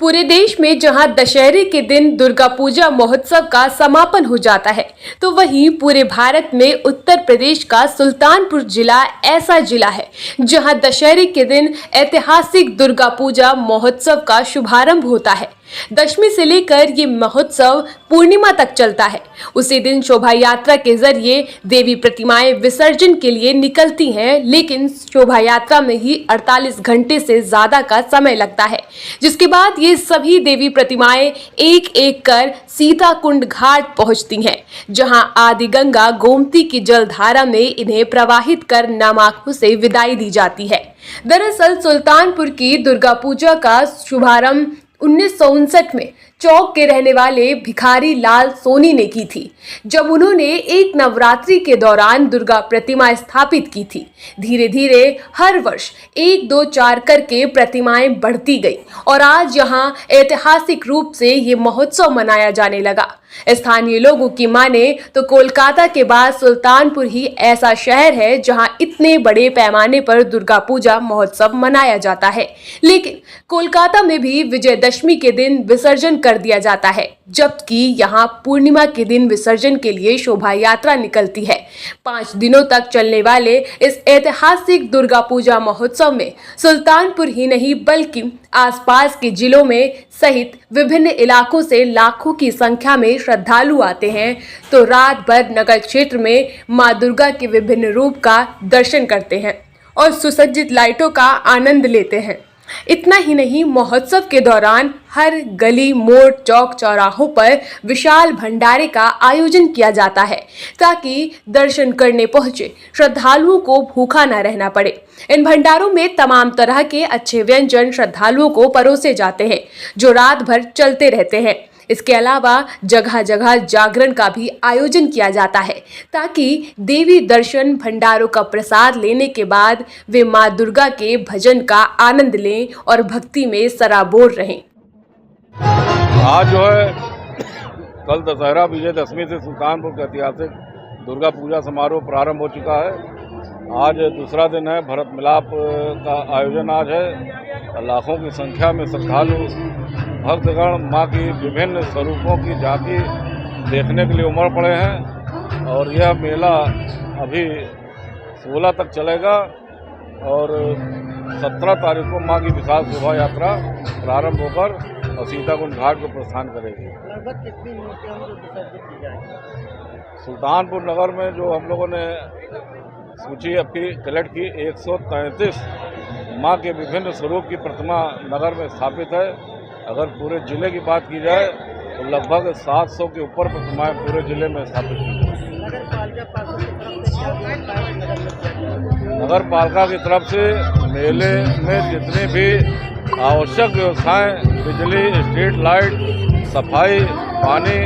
पूरे देश में जहां दशहरे के दिन दुर्गा पूजा महोत्सव का समापन हो जाता है, तो वहीं पूरे भारत में उत्तर प्रदेश का सुल्तानपुर जिला ऐसा जिला है जहां दशहरे के दिन ऐतिहासिक दुर्गा पूजा महोत्सव का शुभारंभ होता है। दशमी से लेकर ये महोत्सव पूर्णिमा तक चलता है। उसी दिन शोभा यात्रा के जरिए देवी प्रतिमाएं विसर्जन के लिए निकलती हैं, लेकिन शोभा यात्रा में ही 48 घंटे से ज्यादा का समय लगता है, जिसके बाद ये सभी देवी प्रतिमाएं एक एक कर सीताकुंड घाट पहुंचती हैं, जहां आदि गंगा गोमती की जलधारा में इन्हें प्रवाहित कर नामांकों से विदाई दी जाती है। दरअसल सुल्तानपुर की दुर्गा पूजा का शुभारंभ 1959 में चौक के रहने वाले भिखारी लाल सोनी ने की थी, जब उन्होंने एक नवरात्रि के दौरान दुर्गा प्रतिमा स्थापित की थी। धीरे धीरे हर वर्ष 1, 2, 4 करके प्रतिमाएं बढ़ती गई और आज यहां ऐतिहासिक रूप से ये महोत्सव मनाया जाने लगा। स्थानीय लोगों की माने तो कोलकाता के बाद सुल्तानपुर ही ऐसा शहर है जहां इतने बड़े पैमाने पर दुर्गा पूजा महोत्सव मनाया जाता है। लेकिन कोलकाता में भी विजयदशमी के दिन विसर्जन कर दिया जाता है, जबकि यहां पूर्णिमा के दिन विसर्जन के लिए शोभा यात्रा निकलती है। 5 दिनों तक चलने वाले इस ऐतिहासिक दुर्गा पूजा महोत्सव में सुल्तानपुर ही नहीं बल्कि आसपास के जिलों में सहित विभिन्न इलाकों से लाखों की संख्या में श्रद्धालु आते हैं, तो रात भर नगर क्षेत्र में मां दुर्गा के विभिन्न रूप का दर्शन करते हैं और सुसज्जित लाइटों का आनंद लेते हैं। इतना ही नहीं, महोत्सव के दौरान हर गली, मोड़, चौक, चौराहों पर विशाल भंडारे का आयोजन किया जाता है, ताकि दर्शन करने पहुंचे श्रद्धालुओं को भूखा न रहना पड़े। इन भंडारों में तमाम तरह के अच्छे व्यंजन श्रद्धालुओं को परोसे जाते हैं, जो रात भर चलते रहते हैं। इसके अलावा जगह जगह जागरण का भी आयोजन किया जाता है, ताकि देवी दर्शन भंडारों का प्रसाद लेने के बाद वे मां दुर्गा के भजन का आनंद लें और भक्ति में सराबोर रहें। आज जो है कल दशहरा विजयदशमी से सुल्तानपुर का ऐतिहासिक दुर्गा पूजा समारोह प्रारंभ हो चुका है। आज दूसरा दिन है। भरत मिलाप का आयोजन आज है। लाखों की संख्या में श्रद्धालु भक्तगण मां की विभिन्न स्वरूपों की झांकी देखने के लिए उमड़ पड़े हैं और यह मेला अभी 16 तक चलेगा और 17 तारीख को मां की विशाल शोभा यात्रा प्रारंभ होकर और सीताकुंड घाट को प्रस्थान करेगी। लगभग कितनी मूर्तियां जो विसर्जित की जाएगी? सुल्तानपुर नगर में जो हम लोगों ने सूची अपनी कलेक्ट की, 133 मां के विभिन्न स्वरूप की प्रतिमा नगर में स्थापित है। अगर पूरे जिले की बात की जाए तो लगभग 700 के ऊपर प्रतिमाएं पूरे जिले में स्थापित की हैं। नगर पालिका की तरफ से मेले में जितने भी आवश्यक व्यवस्थाएं, बिजली, स्ट्रीट लाइट, सफाई, पानी,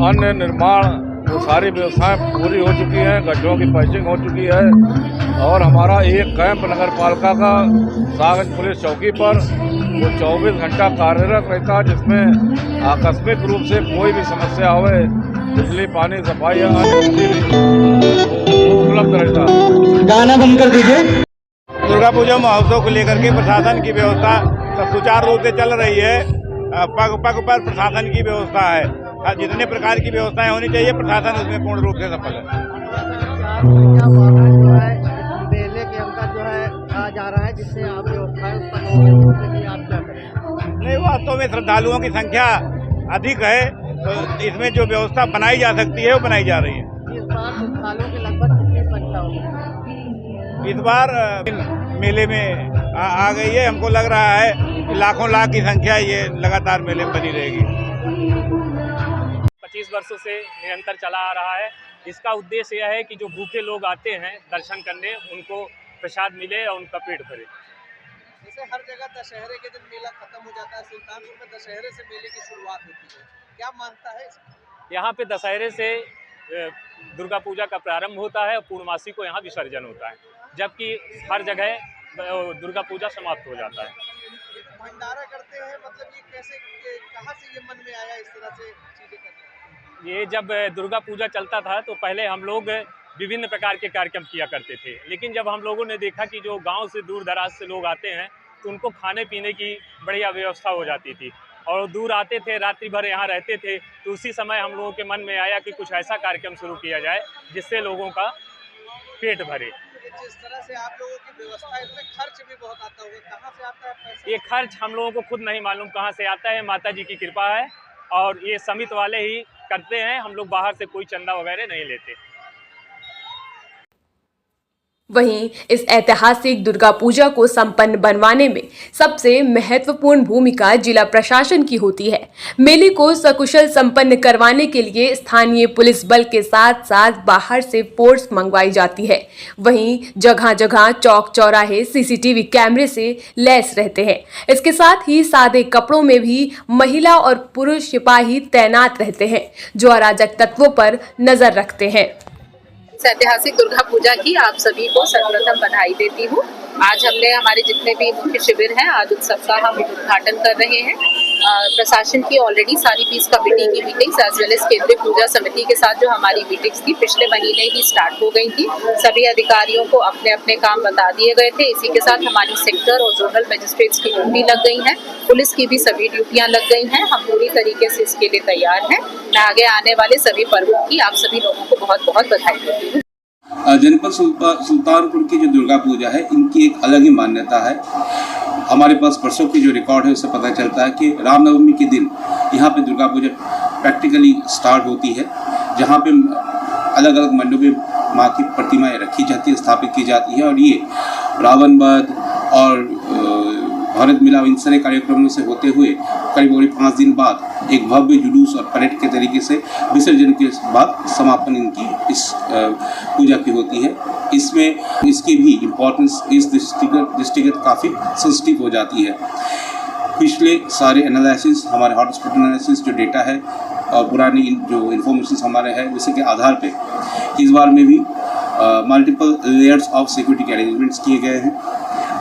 अन्य निर्माण, वो सारी व्यवस्थाएं पूरी हो चुकी हैं। गड्ढों की पैचिंग हो चुकी है और हमारा एक कैंप नगर पालिका का सागंज पुलिस चौकी पर वो 24 घंटा कार्यरत रहता है, जिसमें आकस्मिक रूप से कोई भी समस्या हो, बिजली, पानी, सफाई या उपलब्ध रहता है। गाना बंद कर दीजिए। दुर्गा पूजा महोत्सव को लेकर के प्रशासन की व्यवस्था सब सुचारू रूप से चल रही है। पग पग पर प्रशासन की व्यवस्था है। जितने प्रकार की व्यवस्थाएं होनी चाहिए, प्रशासन उसमें पूर्ण रूप से सफल है। मेले के अंदर जो है कहा जा रहा है, जिससे आप व्यवस्थाएं नहीं, वास्तव में श्रद्धालुओं की संख्या अधिक है, तो इसमें जो व्यवस्था बनाई जा सकती है वो बनाई जा रही है। इस बार श्रद्धालुओं की लगभग कितनी संख्या होगी? इस बार मेले में आ गई है। हमको लग रहा है कि लाखों लाख की संख्या ये लगातार मेले में बनी रहेगी। 25 वर्षों से निरंतर चला आ रहा है। इसका उद्देश्य यह है कि जो भूखे लोग आते हैं दर्शन करने, उनको प्रसाद मिले और उनका पेट भरे। जैसे हर जगह दशहरे के दिन मेला खत्म हो जाता है, सुल्तानपुर में दशहरे से मेले की शुरुआत होती है, क्या मानता है इसका? यहाँ पे दशहरे से दुर्गा पूजा का प्रारंभ होता है और पूर्णमासी को यहाँ विसर्जन होता है, जबकि हर जगह दुर्गा पूजा समाप्त हो जाता है। भंडारा करते हैं, मतलब ये कैसे, कहाँ से ये मन में आया इस तरह से चीजें करना? ये जब दुर्गा पूजा चलता था तो पहले हम लोग विभिन्न प्रकार के कार्यक्रम किया करते थे, लेकिन जब हम लोगों ने देखा कि जो गांव से दूर दराज से लोग आते हैं तो तो उनको खाने पीने की बढ़िया व्यवस्था हो जाती थी और दूर आते थे, रात्रि भर यहाँ रहते थे। तो उसी समय हम लोगों के मन में आया कि कुछ ऐसा कार्यक्रम शुरू किया जाए जिससे लोगों का पेट भरे। जिस तरह से आप लोगों की व्यवस्था है, इसमें खर्च भी बहुत आता होगा, कहाँ से आता है पैसा? ये खर्च हम लोगों को खुद नहीं मालूम कहाँ से आता है, माता जी की कृपा है और ये समिति वाले ही करते हैं। हम लोग बाहर से कोई चंदा वगैरह नहीं लेते। वहीं इस ऐतिहासिक दुर्गा पूजा को संपन्न बनवाने में सबसे महत्वपूर्ण भूमिका जिला प्रशासन की होती है। मेले को सकुशल संपन्न करवाने के लिए स्थानीय पुलिस बल के साथ साथ बाहर से फोर्स मंगवाई जाती है। वहीं जगह जगह चौक चौराहे सीसीटीवी कैमरे से लैस रहते हैं। इसके साथ ही सादे कपड़ों में भी महिला और पुरुष सिपाही तैनात रहते हैं जो अराजक तत्वों पर नजर रखते हैं। इस ऐतिहासिक दुर्गा पूजा की आप सभी को सर्वप्रथम बधाई देती हूँ। आज हमने हमारे जितने भी मुख्य शिविर हैं, आज उत्सव का हम उद्घाटन कर रहे हैं। प्रशासन की ऑलरेडी सारी पीस कमेटी की मीटिंग्स एज वेल एज केंद्रीय पूजा समिति के साथ जो हमारी मीटिंग्स थी पिछले महीने ही स्टार्ट हो गई थी। सभी अधिकारियों को अपने अपने काम बता दिए गए थे। इसी के साथ हमारी सेक्टर और जोनल मजिस्ट्रेट्स की ड्यूटी लग गई है, पुलिस की भी सभी ड्यूटियां लग गई हैं। हम पूरी तरीके से इसके लिए तैयार हैं। मैं आगे आने वाले सभी पर्वों की आप सभी लोगों को बहुत बहुत बधाई देती हूँ। जनपद सुल्तानपुर की जो दुर्गा पूजा है, इनकी एक अलग ही मान्यता है। हमारे पास वर्षों की जो रिकॉर्ड है उससे पता चलता है कि रामनवमी के दिन यहाँ पे दुर्गा पूजा प्रैक्टिकली स्टार्ट होती है, जहाँ पे अलग अलग मंडपों में माँ की प्रतिमाएं रखी जाती है, स्थापित की जाती है और ये रावण वध और भारत मिलाप इन सारे कार्यक्रमों से होते हुए करीब 5 दिन बाद एक भव्य जुलूस और परेड के तरीके से विसर्जन के बाद समापन इनकी इस पूजा की होती है। इसमें इसकी भी इम्पोर्टेंस इस दृष्टिगत काफ़ी सेंसिटिव हो जाती है। पिछले सारे एनालिसिस, हमारे हॉटस्पॉट एनालिसिस जो डेटा है और पुरानी जो इन्फॉर्मेशन हमारे है उसी के आधार पे इस बार में भी मल्टीपल लेयर्स ऑफ सिक्योरिटी के अरेंजमेंट्स किए गए हैं।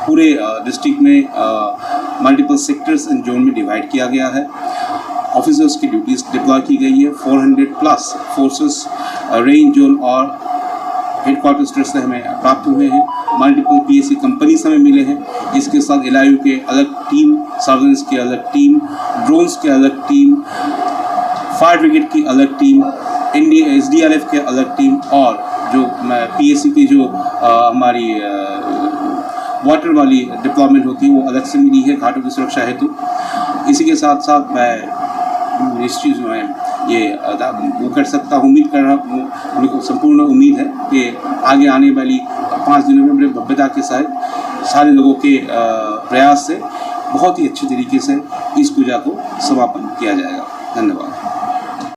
पूरे डिस्ट्रिक्ट में मल्टीपल सेक्टर्स एंड जोन में डिवाइड किया गया है। ऑफिसर्स की ड्यूटीज डिप्लॉय की गई है। 400+ फोर्सेस रेंज जोन और हेडक्वार्टर स्टेट से हमें प्राप्त हुए हैं। मल्टीपल पीएससी कंपनीज हमें मिले हैं। इसके साथ LIU के अलग टीम, सर्वेलेंस की अलग टीम, ड्रोन्स के अलग टीम, फायर ब्रिगेड की अलग टीम, SDRF के अलग टीम और जो PSC की जो हमारी वाटर वाली डिप्लॉयमेंट होती है वो अलग से मिली है घाटों की सुरक्षा हेतु। इसी के साथ साथ मैं इस चीज़ में ये वो कर सकता हूँ, उम्मीद कर रहा हूँ, मेरे को संपूर्ण उम्मीद है कि आगे आने वाली 5 दिनों में बड़े भव्यता के साथ सारे लोगों के प्रयास से बहुत ही अच्छे तरीके से इस पूजा को समापन किया जाएगा। धन्यवाद।